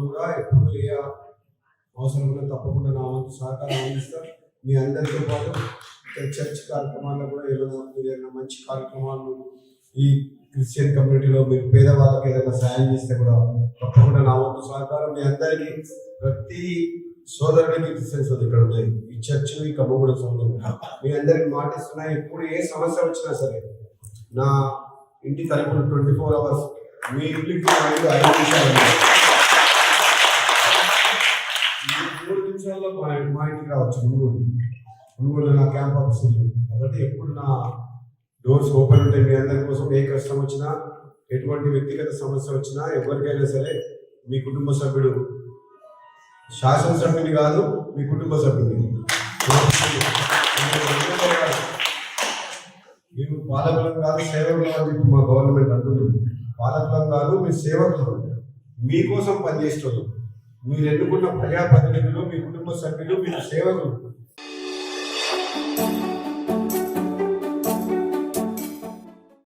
కూడా ఎప్పుడు ఏ అవసరం కూడా తప్పకుండా నా వంతు సహకారం అందిస్తాం. మీ అందరితో పాటు చర్చ్ కార్యక్రమాల్లో కూడా ఏదైనా మంచి కార్యక్రమాలు ఈ క్రిస్టియన్ కమ్యూనిటీలో మీరు పేదవాళ్ళకి ఏదైనా సాయం చేస్తే కూడా తప్పకుండా నా వంతు సహకారం మీ అందరికీ. ప్రతి సోదరుడికి క్రిస్టియన్స్ ఇక్కడ ఉన్నాయి, ఈ చర్చ్ ఈ కమ్మగూడ సోదరులు మీ అందరికి మాటిస్తున్నా. ఎప్పుడు ఏ సమస్య వచ్చినా సరే నా ఇంటి తలుపులు 24 hours మీ ఇంటికి 5 నిమిషాలు 3 నిమిషాల్లో మా ఇంటికి రావచ్చు. మునుగోడు నా క్యాంప్ ఆఫీస్ ఉంది కాబట్టి ఎప్పుడు నా డోర్స్ ఓపెన్ ఉంటాయి మీ అందరి కోసం. ఏ కష్టం వచ్చినా ఎటువంటి వ్యక్తిగత సమస్య వచ్చినా ఎవరికైనా సరే మీ కుటుంబ సభ్యుడు, శాసనసభ్యుని కాదు మీ కుటుంబ సభ్యుని, మేము పాలకులం కాదు సేవకులం అని చెప్పి మా గవర్నమెంట్ అంటుంది. పాలకులం కాదు మీ సేవకులం, మీకోసం పనిచేస్తున్నాం. మీరు ఎన్నుకున్న ప్రజాప్రతినిధులు మీ కుటుంబ సభ్యులు మీకు సేవకులు.